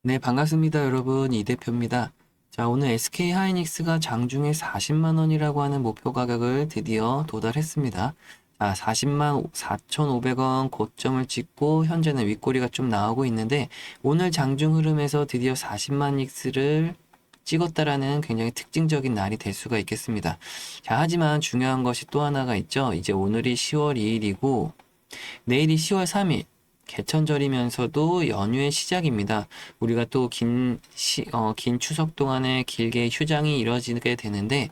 네, 반갑습니다, 여러분. 이 대표입니다. 자, 오늘 SK 하이닉스가 장중에 40만 원이라고 하는 목표 가격을 드디어 도달했습니다. 자, 40만 4,500원 고점을 찍고 현재는 윗꼬리가 좀 나오고 있는데 오늘 장중 흐름에서 드디어 40만 닉스를 찍었다라는 굉장히 특징적인 날이 될 수가 있겠습니다. 자, 하지만 중요한 것이 또 하나가 있죠. 이제 오늘이 10월 2일이고 내일이 10월 3일. 개천절이면서도 연휴의 시작입니다. 우리가 또 긴 추석 동안에 길게 휴장이 이뤄지게 되는데,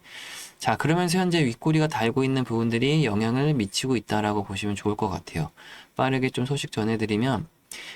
자, 그러면서 현재 윗꼬리가 달고 있는 부분들이 영향을 미치고 있다라고 보시면 좋을 것 같아요. 빠르게 좀 소식 전해드리면,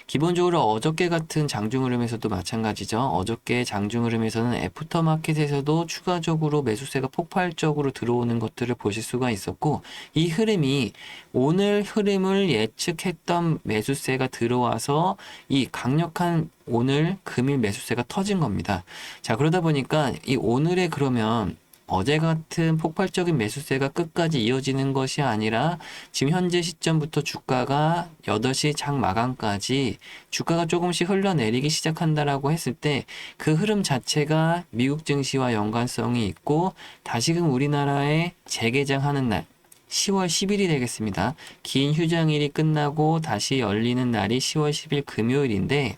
기본적으로 어저께 같은 장중 흐름에서도 마찬가지죠. 어저께 장중 흐름에서는 애프터마켓에서도 추가적으로 매수세가 폭발적으로 들어오는 것들을 보실 수가 있었고, 이 흐름이 오늘 흐름을 예측했던 매수세가 들어와서 이 강력한 오늘 금일 매수세가 터진 겁니다. 자, 그러다 보니까 이 오늘의 그러면 어제 같은 폭발적인 매수세가 끝까지 이어지는 것이 아니라 지금 현재 시점부터 주가가 8시 장 마감까지 주가가 조금씩 흘러내리기 시작한다라고 했을 때 그 흐름 자체가 미국 증시와 연관성이 있고 다시금 우리나라에 재개장하는 날 10월 10일이 되겠습니다. 긴 휴장일이 끝나고 다시 열리는 날이 10월 10일 금요일인데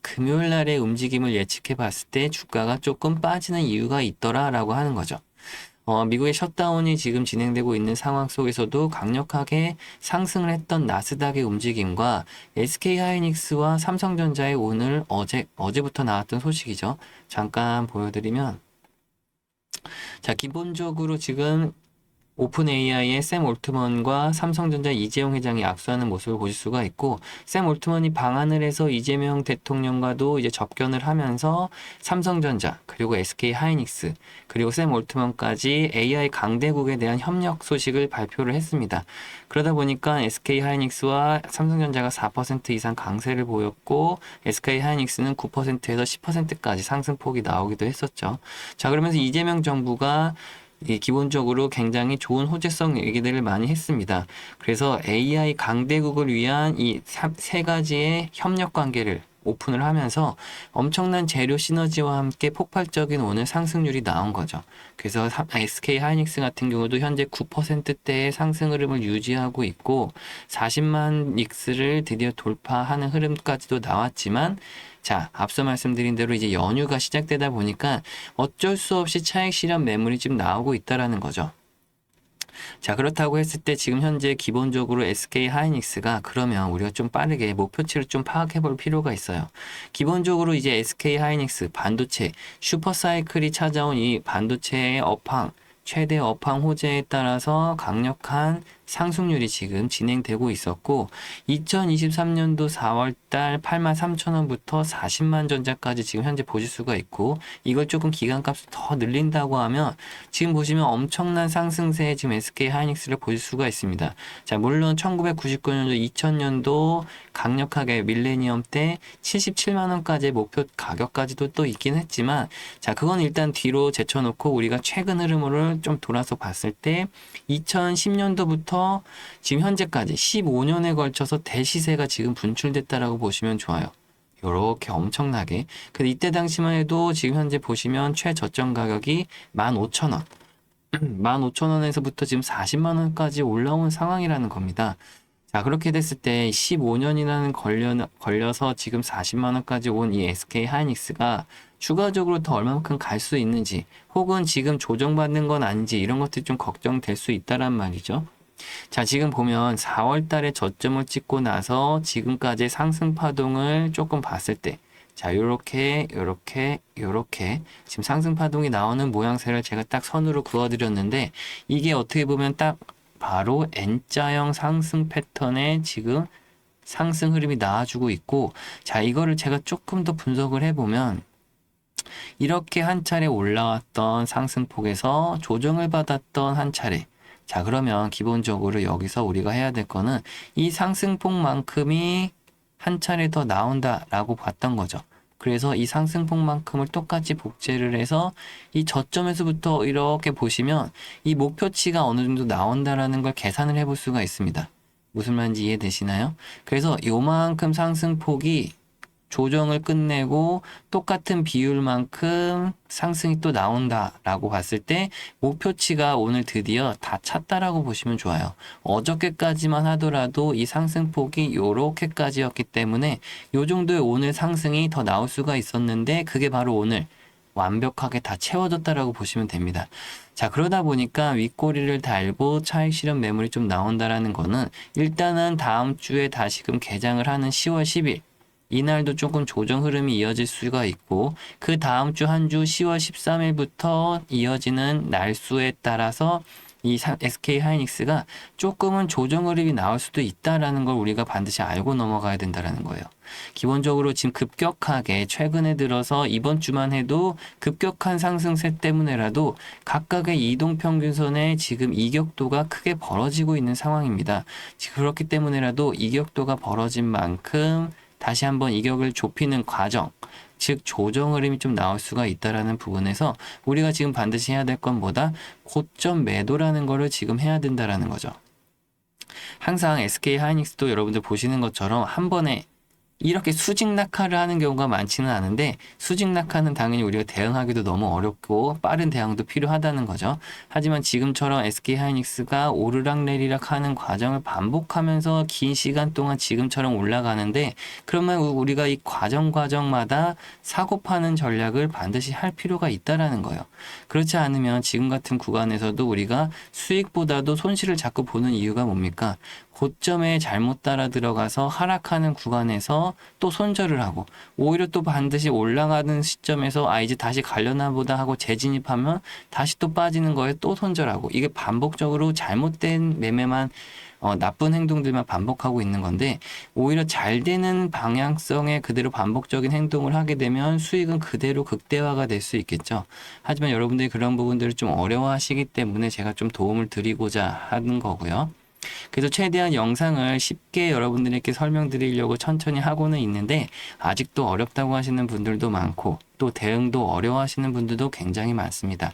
금요일 날의 움직임을 예측해 봤을 때 주가가 조금 빠지는 이유가 있더라라고 하는 거죠. 미국의 셧다운이 지금 진행되고 있는 상황 속에서도 강력하게 상승을 했던 나스닥의 움직임과 SK 하이닉스와 삼성전자의 오늘 어제부터 나왔던 소식이죠. 잠깐 보여드리면 자, 기본적으로 지금 오픈 AI의 샘 올트먼과 삼성전자 이재용 회장이 악수하는 모습을 보실 수가 있고, 샘 올트먼이 방한을 해서 이재명 대통령과도 이제 접견을 하면서 삼성전자, 그리고 SK 하이닉스, 그리고 샘 올트먼까지 AI 강대국에 대한 협력 소식을 발표를 했습니다. 그러다 보니까 SK 하이닉스와 삼성전자가 4% 이상 강세를 보였고, SK 하이닉스는 9%에서 10%까지 상승폭이 나오기도 했었죠. 자, 그러면서 이재명 정부가 기본적으로 굉장히 좋은 호재성 얘기들을 많이 했습니다. 그래서 AI 강대국을 위한 이 세 가지의 협력 관계를 오픈을 하면서 엄청난 재료 시너지와 함께 폭발적인 오늘 상승률이 나온 거죠. 그래서 SK 하이닉스 같은 경우도 현재 9%대의 상승 흐름을 유지하고 있고 40만 닉스를 드디어 돌파하는 흐름까지도 나왔지만 자, 앞서 말씀드린 대로 이제 연휴가 시작되다 보니까 어쩔 수 없이 차익 실현 매물이 지금 나오고 있다라는 거죠. 자, 그렇다고 했을 때 지금 현재 기본적으로 SK 하이닉스가 그러면 우리가 좀 빠르게 목표치를 좀 파악해 볼 필요가 있어요. 기본적으로 이제 SK 하이닉스 반도체 슈퍼사이클이 찾아온 이 반도체의 업황 최대 업황 호재에 따라서 강력한 상승률이 지금 진행되고 있었고 2023년도 4월달 83,000원부터 40만 전자까지 지금 현재 보실 수가 있고 이걸 조금 기간값을 더 늘린다고 하면 지금 보시면 엄청난 상승세에 지금 SK 하이닉스를 보실 수가 있습니다. 자, 물론 1999년도 2000년도 강력하게 밀레니엄 때 77만 원까지의 목표 가격까지도 또 있긴 했지만 자, 그건 일단 뒤로 제쳐놓고 우리가 최근 흐름을 좀 돌아서 봤을 때 2010년도부터 지금 현재까지 15년에 걸쳐서 대시세가 지금 분출됐다라고 보시면 좋아요. 요렇게 엄청나게. 근데 이때 당시만 해도 지금 현재 보시면 최저점 가격이 15,000원. 15,000원에서부터 지금 40만 원까지 올라온 상황이라는 겁니다. 자, 그렇게 됐을 때 15년이라는 걸려서 지금 40만 원까지 온 이 SK 하이닉스가 추가적으로 더 얼마만큼 갈 수 있는지 혹은 지금 조정받는 건 아닌지 이런 것들이 좀 걱정될 수 있다란 말이죠. 자, 지금 보면 4월 달에 저점을 찍고 나서 지금까지 상승 파동을 조금 봤을 때 자, 요렇게 지금 상승 파동이 나오는 모양새를 제가 딱 선으로 그어드렸는데 이게 어떻게 보면 딱 바로 N자형 상승 패턴의 지금 상승 흐름이 나와주고 있고 자, 이거를 제가 조금 더 분석을 해보면 이렇게 한 차례 올라왔던 상승폭에서 조정을 받았던 한 차례 자, 그러면 기본적으로 여기서 우리가 해야 될 거는 이 상승폭만큼이 한 차례 더 나온다라고 봤던 거죠. 그래서 이 상승폭만큼을 똑같이 복제를 해서 이 저점에서부터 이렇게 보시면 이 목표치가 어느 정도 나온다라는 걸 계산을 해볼 수가 있습니다. 무슨 말인지 이해되시나요? 그래서 요만큼 상승폭이 조정을 끝내고 똑같은 비율만큼 상승이 또 나온다라고 봤을 때 목표치가 오늘 드디어 다 찼다라고 보시면 좋아요. 어저께까지만 하더라도 이 상승폭이 요렇게까지였기 때문에 요 정도의 오늘 상승이 더 나올 수가 있었는데 그게 바로 오늘 완벽하게 다 채워졌다라고 보시면 됩니다. 자, 그러다 보니까 윗꼬리를 달고 차익 실현 매물이 좀 나온다라는 거는 일단은 다음 주에 다시금 개장을 하는 10월 10일 이날도 조금 조정 흐름이 이어질 수가 있고 그 다음 주 한 주 10월 13일부터 이어지는 날수에 따라서 이 SK 하이닉스가 조금은 조정 흐름이 나올 수도 있다라는 걸 우리가 반드시 알고 넘어가야 된다라는 거예요. 기본적으로 지금 급격하게 최근에 들어서 이번 주만 해도 급격한 상승세 때문에라도 각각의 이동평균선에 지금 이격도가 크게 벌어지고 있는 상황입니다. 그렇기 때문에라도 이격도가 벌어진 만큼 다시 한번 이격을 좁히는 과정, 즉 조정 흐름이 좀 나올 수가 있다라는 부분에서 우리가 지금 반드시 해야 될 건 뭐다? 고점 매도라는 거를 지금 해야 된다라는 거죠. 항상 SK 하이닉스도 여러분들 보시는 것처럼 한 번에 이렇게 수직 낙하를 하는 경우가 많지는 않은데 수직 낙하는 당연히 우리가 대응하기도 너무 어렵고 빠른 대응도 필요하다는 거죠. 하지만 지금처럼 SK 하이닉스가 오르락내리락 하는 과정을 반복하면서 긴 시간 동안 지금처럼 올라가는데 그러면 우리가 이 과정마다 사고 파는 전략을 반드시 할 필요가 있다라는 거예요. 그렇지 않으면 지금 같은 구간에서도 우리가 수익보다도 손실을 자꾸 보는 이유가 뭡니까? 고점에 잘못 따라 들어가서 하락하는 구간에서 또 손절을 하고 오히려 또 반드시 올라가는 시점에서 이제 다시 가려나 보다 하고 재진입하면 다시 또 빠지는 거에 또 손절하고 이게 반복적으로 잘못된 매매만 나쁜 행동들만 반복하고 있는 건데 오히려 잘 되는 방향성에 그대로 반복적인 행동을 하게 되면 수익은 그대로 극대화가 될 수 있겠죠. 하지만 여러분들이 그런 부분들을 좀 어려워하시기 때문에 제가 좀 도움을 드리고자 하는 거고요. 그래서 최대한 영상을 쉽게 여러분들에게 설명드리려고 천천히 하고는 있는데 아직도 어렵다고 하시는 분들도 많고 또 대응도 어려워하시는 분들도 굉장히 많습니다.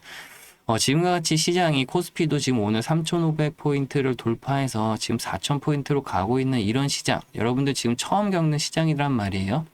지금과 같이 시장이 코스피도 지금 오늘 3,500포인트를 돌파해서 지금 4,000포인트로 가고 있는 이런 시장, 여러분들 지금 처음 겪는 시장이란 말이에요.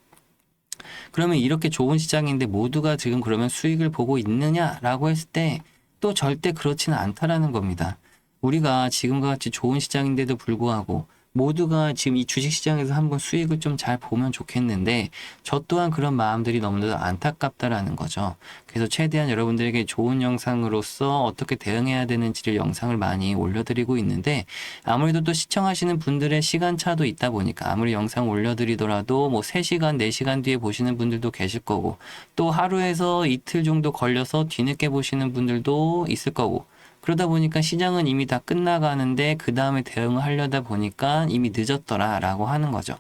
그러면 이렇게 좋은 시장인데 모두가 지금 그러면 수익을 보고 있느냐라고 했을 때 또 절대 그렇지는 않다라는 겁니다. 우리가 지금과 같이 좋은 시장인데도 불구하고 모두가 지금 이 주식시장에서 한번 수익을 좀 잘 보면 좋겠는데 저 또한 그런 마음들이 너무나도 안타깝다라는 거죠. 그래서 최대한 여러분들에게 좋은 영상으로서 어떻게 대응해야 되는지를 영상을 많이 올려드리고 있는데 아무래도 또 시청하시는 분들의 시간차도 있다 보니까 아무리 영상 올려드리더라도 뭐 3시간, 4시간 뒤에 보시는 분들도 계실 거고 또 하루에서 이틀 정도 걸려서 뒤늦게 보시는 분들도 있을 거고 그러다 보니까 시장은 이미 다 끝나가는데 그 다음에 대응을 하려다 보니까 이미 늦었더라라고 하는 거죠.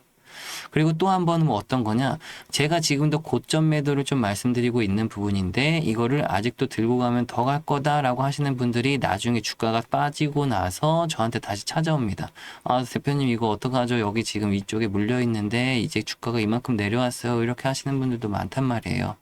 그리고 또 한 번은 뭐 어떤 거냐? 제가 지금도 고점 매도를 좀 말씀드리고 있는 부분인데 이거를 아직도 들고 가면 더 갈 거다라고 하시는 분들이 나중에 주가가 빠지고 나서 저한테 다시 찾아옵니다. 대표님 이거 어떡하죠? 여기 지금 위쪽에 물려 있는데 이제 주가가 이만큼 내려왔어요. 이렇게 하시는 분들도 많단 말이에요.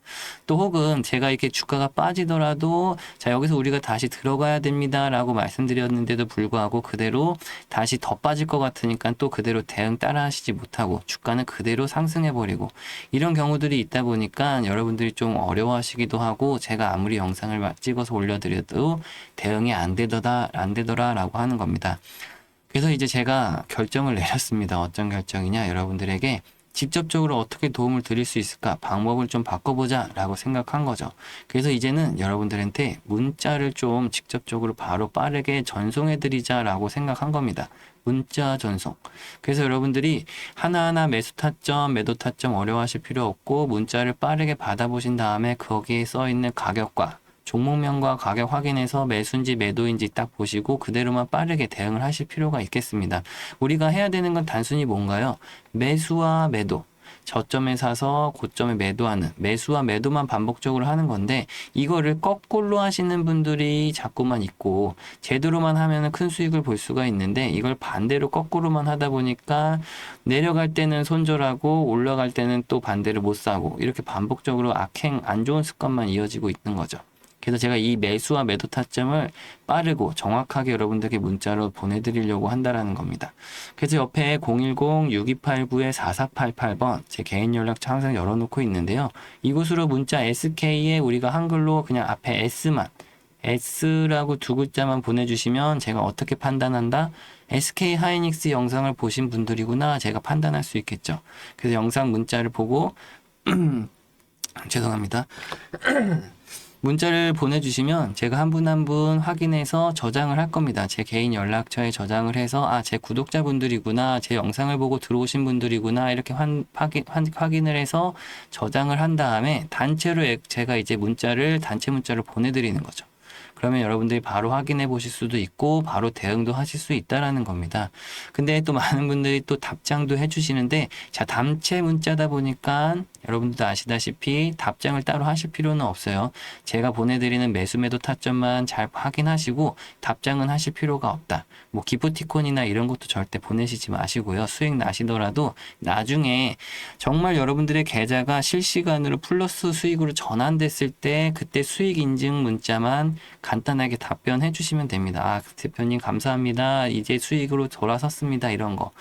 또 혹은 제가 이렇게 주가가 빠지더라도 자 여기서 우리가 다시 들어가야 됩니다라고 말씀드렸는데도 불구하고 그대로 다시 더 빠질 것 같으니까 또 그대로 대응 따라 하시지 못하고 주가는 그대로 상승해버리고 이런 경우들이 있다 보니까 여러분들이 좀 어려워하시기도 하고 제가 아무리 영상을 찍어서 올려드려도 대응이 안 되더라라고 하는 겁니다. 그래서 이제 제가 결정을 내렸습니다. 어떤 결정이냐? 여러분들에게 직접적으로 어떻게 도움을 드릴 수 있을까? 방법을 좀 바꿔보자 라고 생각한 거죠. 그래서 이제는 여러분들한테 문자를 좀 직접적으로 바로 빠르게 전송해 드리자 라고 생각한 겁니다. 문자 전송. 그래서 여러분들이 하나하나 매수 타점, 매도 타점 어려워하실 필요 없고 문자를 빠르게 받아보신 다음에 거기에 써있는 가격과 종목명과 가격 확인해서 매수인지 매도인지 딱 보시고 그대로만 빠르게 대응을 하실 필요가 있겠습니다. 우리가 해야 되는 건 단순히 뭔가요? 매수와 매도. 저점에 사서 고점에 매도하는 매수와 매도만 반복적으로 하는 건데 이거를 거꾸로 하시는 분들이 자꾸만 있고 제대로만 하면 큰 수익을 볼 수가 있는데 이걸 반대로 거꾸로만 하다 보니까 내려갈 때는 손절하고 올라갈 때는 또 반대로 못 사고 이렇게 반복적으로 악행 안 좋은 습관만 이어지고 있는 거죠. 그래서 제가 이 매수와 매도 타점을 빠르고 정확하게 여러분들께 문자로 보내드리려고 한다라는 겁니다. 그래서 옆에 010-6289-4488번 제 개인 연락처 항상 열어놓고 있는데요. 이곳으로 문자 SK에 우리가 한글로 그냥 앞에 S라고 두 글자만 보내주시면 제가 어떻게 판단한다? SK 하이닉스 영상을 보신 분들이구나 제가 판단할 수 있겠죠. 그래서 영상 문자를 보고 죄송합니다. 문자를 보내주시면 제가 한 분 한 분 확인해서 저장을 할 겁니다. 제 개인 연락처에 저장을 해서 제 구독자분들이구나, 제 영상을 보고 들어오신 분들이구나 이렇게 확인을 해서 저장을 한 다음에 단체로 제가 이제 단체 문자를 보내드리는 거죠. 그러면 여러분들이 바로 확인해 보실 수도 있고 바로 대응도 하실 수 있다라는 겁니다. 근데 또 많은 분들이 또 답장도 해주시는데 단체 문자다 보니까 여러분들도 아시다시피 답장을 따로 하실 필요는 없어요. 제가 보내드리는 매수매도 타점만 잘 확인하시고 답장은 하실 필요가 없다. 뭐 기프티콘이나 이런 것도 절대 보내시지 마시고요. 수익 나시더라도 나중에 정말 여러분들의 계좌가 실시간으로 플러스 수익으로 전환됐을 때 그때 수익 인증 문자만 간단하게 답변해 주시면 됩니다. 대표님 감사합니다. 이제 수익으로 돌아섰습니다. 이런 거.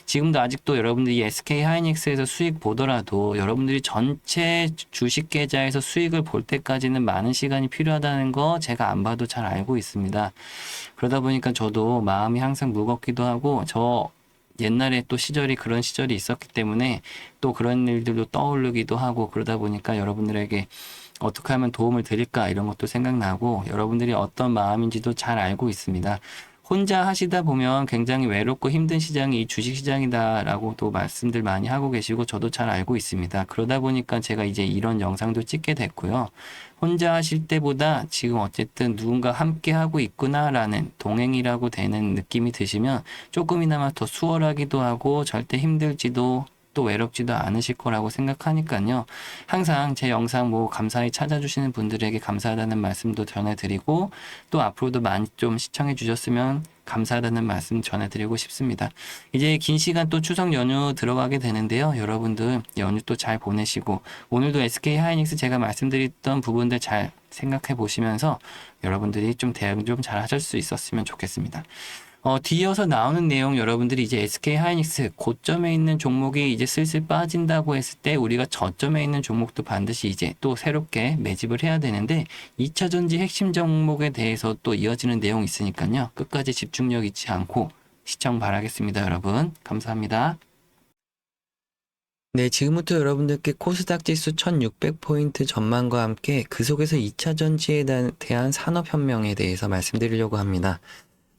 지금도 아직도 여러분들이 SK 하이닉스에서 수익 보더라도 여러분들이 전체 주식 계좌에서 수익을 볼 때까지는 많은 시간이 필요하다는 거 제가 안 봐도 잘 알고 있습니다. 그러다 보니까 저도 마음이 항상 무겁기도 하고 저 옛날에 또 그런 시절이 있었기 때문에 또 그런 일들도 떠오르기도 하고 그러다 보니까 여러분들에게 어떻게 하면 도움을 드릴까 이런 것도 생각나고 여러분들이 어떤 마음인지도 잘 알고 있습니다. 혼자 하시다 보면 굉장히 외롭고 힘든 시장이 이 주식시장이다라고 또 말씀들 많이 하고 계시고 저도 잘 알고 있습니다. 그러다 보니까 제가 이제 이런 영상도 찍게 됐고요. 혼자 하실 때보다 지금 어쨌든 누군가 함께 하고 있구나라는 동행이라고 되는 느낌이 드시면 조금이나마 더 수월하기도 하고 절대 힘들지도 또 외롭지도 않으실 거라고 생각하니까요. 항상 제 영상 감사히 찾아주시는 분들에게 감사하다는 말씀도 전해드리고 또 앞으로도 많이 좀 시청해 주셨으면 감사하다는 말씀 전해드리고 싶습니다. 이제 긴 시간 또 추석 연휴 들어가게 되는데요. 여러분들 연휴 또 잘 보내시고 오늘도 SK 하이닉스 제가 말씀드렸던 부분들 잘 생각해 보시면서 여러분들이 좀 대응 좀 잘 하실 수 있었으면 좋겠습니다. 뒤이어서 나오는 내용 여러분들이 이제 SK 하이닉스 고점에 있는 종목이 이제 슬슬 빠진다고 했을 때 우리가 저점에 있는 종목도 반드시 이제 또 새롭게 매집을 해야 되는데 2차 전지 핵심 종목에 대해서 또 이어지는 내용이 있으니까요. 끝까지 집중력 잊지 않고 시청 바라겠습니다, 여러분. 감사합니다. 네, 지금부터 여러분들께 코스닥 지수 1600포인트 전망과 함께 그 속에서 2차 전지에 대한 산업혁명에 대해서 말씀드리려고 합니다.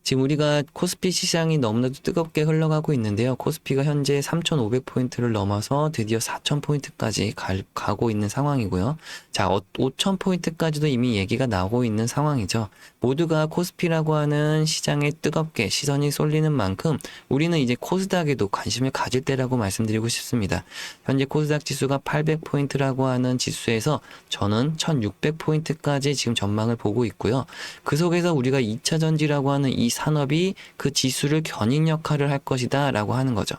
지금 우리가 코스피 시장이 너무나도 뜨겁게 흘러가고 있는데요. 코스피가 현재 3,500포인트를 넘어서 드디어 4,000포인트까지 가고 있는 상황이고요. 자, 5,000포인트까지도 이미 얘기가 나오고 있는 상황이죠. 모두가 코스피라고 하는 시장에 뜨겁게 시선이 쏠리는 만큼 우리는 이제 코스닥에도 관심을 가질 때라고 말씀드리고 싶습니다. 현재 코스닥 지수가 800포인트라고 하는 지수에서 저는 1,600포인트까지 지금 전망을 보고 있고요. 그 속에서 우리가 2차 전지라고 하는 이 산업이 그 지수를 견인 역할을 할 것이다 라고 하는 거죠.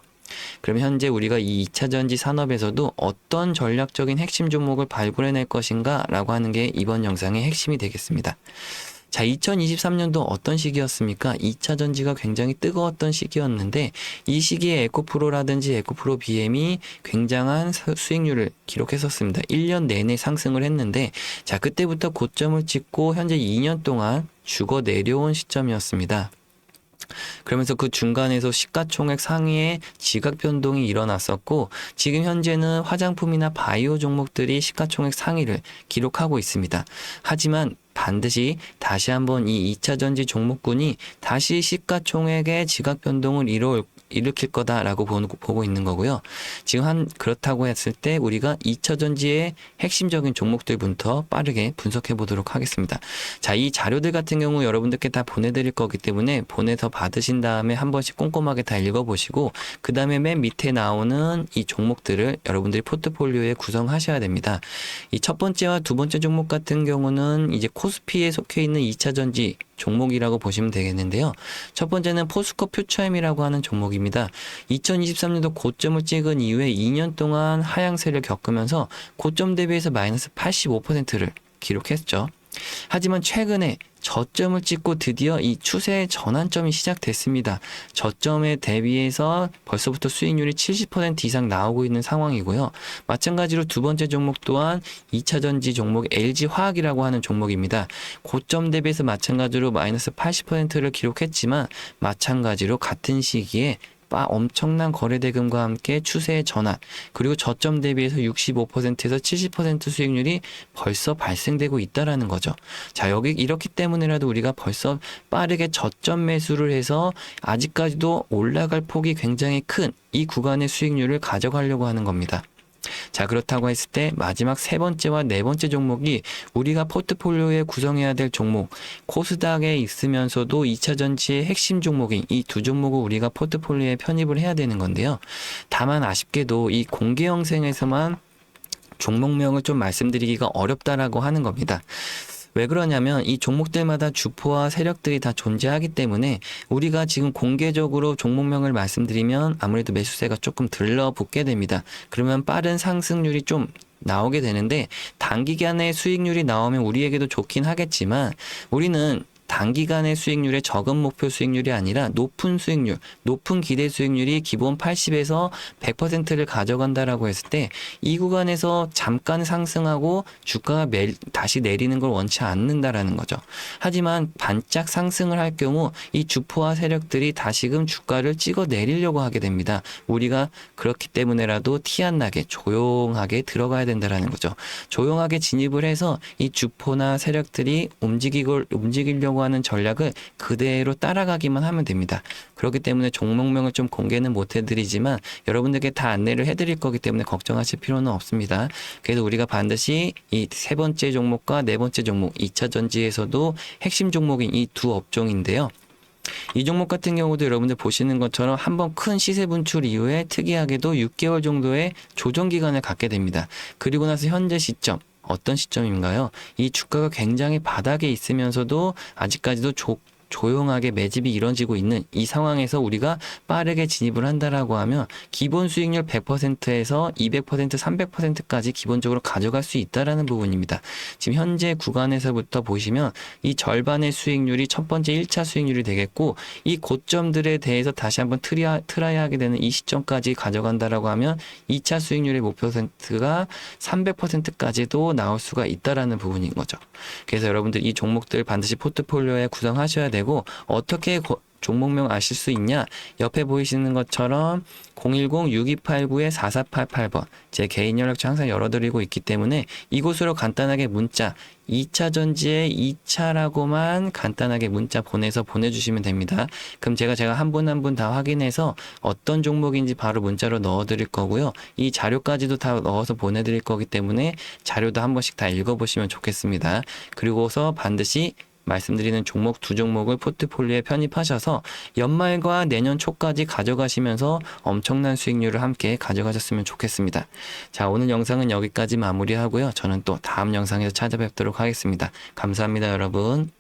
그러면 현재 우리가 이 2차 전지 산업에서도 어떤 전략적인 핵심 종목을 발굴해낼 것인가 라고 하는 게 이번 영상의 핵심이 되겠습니다. 자, 2023년도 어떤 시기였습니까? 2차 전지가 굉장히 뜨거웠던 시기였는데 이 시기에 에코프로라든지 에코프로 BM이 굉장한 수익률을 기록했었습니다. 1년 내내 상승을 했는데 자, 그때부터 고점을 찍고 현재 2년 동안 죽어 내려온 시점이었습니다. 그러면서 그 중간에서 시가총액 상위에 지각 변동이 일어났었고 지금 현재는 화장품이나 바이오 종목들이 시가총액 상위를 기록하고 있습니다. 하지만 반드시 다시 한번 이 2차 전지 종목군이 다시 시가총액의 지각 변동을 일으킬 거다라고 보고 있는 거고요. 지금 그렇다고 했을 때 우리가 2차 전지의 핵심적인 종목들부터 빠르게 분석해 보도록 하겠습니다. 자, 이 자료들 같은 경우 여러분들께 다 보내드릴 거기 때문에 보내서 받으신 다음에 한 번씩 꼼꼼하게 다 읽어보시고 그 다음에 맨 밑에 나오는 이 종목들을 여러분들이 포트폴리오에 구성하셔야 됩니다. 이 첫 번째와 두 번째 종목 같은 경우는 이제 코스피에 속해 있는 2차 전지 종목이라고 보시면 되겠는데요. 첫 번째는 포스코 퓨처엠이라고 하는 종목입니다. 2023년도 고점을 찍은 이후에 2년 동안 하향세를 겪으면서 고점 대비해서 마이너스 85%를 기록했죠. 하지만 최근에 저점을 찍고 드디어 이 추세의 전환점이 시작됐습니다. 저점에 대비해서 벌써부터 수익률이 70% 이상 나오고 있는 상황이고요. 마찬가지로 두 번째 종목 또한 2차 전지 종목 LG화학이라고 하는 종목입니다. 고점 대비해서 마찬가지로 마이너스 80%를 기록했지만 마찬가지로 같은 시기에 엄청난 거래대금과 함께 추세의 전환, 그리고 저점 대비해서 65%에서 70% 수익률이 벌써 발생되고 있다라는 거죠. 자, 여기 이렇기 때문에라도 우리가 벌써 빠르게 저점 매수를 해서 아직까지도 올라갈 폭이 굉장히 큰 이 구간의 수익률을 가져가려고 하는 겁니다. 자, 그렇다고 했을 때 마지막 세 번째와 네 번째 종목이 우리가 포트폴리오에 구성해야 될 종목, 코스닥에 있으면서도 2차 전지의 핵심 종목인 이 두 종목을 우리가 포트폴리오에 편입을 해야 되는 건데요. 다만 아쉽게도 이 공개 영상에서만 종목명을 좀 말씀드리기가 어렵다라고 하는 겁니다. 왜 그러냐면 이 종목들마다 주포와 세력들이 다 존재하기 때문에 우리가 지금 공개적으로 종목명을 말씀드리면 아무래도 매수세가 조금 들러붙게 됩니다. 그러면 빠른 상승률이 좀 나오게 되는데 단기간에 수익률이 나오면 우리에게도 좋긴 하겠지만 우리는 단기간의 수익률의 적은 목표 수익률이 아니라 높은 수익률, 높은 기대 수익률이 기본 80에서 100%를 가져간다라고 했을 때 이 구간에서 잠깐 상승하고 주가가 다시 내리는 걸 원치 않는다라는 거죠. 하지만 반짝 상승을 할 경우 이 주포와 세력들이 다시금 주가를 찍어 내리려고 하게 됩니다. 우리가 그렇기 때문에라도 티 안 나게 조용하게 들어가야 된다라는 거죠. 조용하게 진입을 해서 이 주포나 세력들이 움직이려고 하는 전략을 그대로 따라가기만 하면 됩니다. 그렇기 때문에 종목명을 좀 공개는 못 해드리지만 여러분들께 다 안내를 해드릴 거기 때문에 걱정하실 필요는 없습니다. 그래서 우리가 반드시 이 세 번째 종목과 네 번째 종목 2차 전지에서도 핵심 종목인 이 두 업종인데요. 이 종목 같은 경우도 여러분들 보시는 것처럼 한번 큰 시세 분출 이후에 특이하게도 6개월 정도의 조정 기간을 갖게 됩니다. 그리고 나서 현재 시점 어떤 시점인가요? 이 주가가 굉장히 바닥에 있으면서도 아직까지도 조용하게 매집이 이뤄지고 있는 이 상황에서 우리가 빠르게 진입을 한다라고 하면 기본 수익률 100%에서 200%, 300%까지 기본적으로 가져갈 수 있다라는 부분입니다. 지금 현재 구간에서부터 보시면 이 절반의 수익률이 첫 번째 1차 수익률이 되겠고 이 고점들에 대해서 다시 한번 트라이 하게 되는 이 시점까지 가져간다라고 하면 2차 수익률의 목표가 300%까지도 나올 수가 있다라는 부분인 거죠. 그래서 여러분들 이 종목들 반드시 포트폴리오에 구성하셔야 되고 어떻게 종목명 아실 수 있냐? 옆에 보이시는 것처럼 010-6289-4488번 제 개인 연락처 항상 열어드리고 있기 때문에 이곳으로 간단하게 문자 2차 전지의 2차라고만 간단하게 문자 보내주시면 됩니다. 그럼 제가 한 분 한 분 다 확인해서 어떤 종목인지 바로 문자로 넣어드릴 거고요. 이 자료까지도 다 넣어서 보내드릴 거기 때문에 자료도 한 번씩 다 읽어보시면 좋겠습니다. 그리고서 반드시 말씀드리는 종목 두 종목을 포트폴리오에 편입하셔서 연말과 내년 초까지 가져가시면서 엄청난 수익률을 함께 가져가셨으면 좋겠습니다. 자, 오늘 영상은 여기까지 마무리하고요. 저는 또 다음 영상에서 찾아뵙도록 하겠습니다. 감사합니다, 여러분.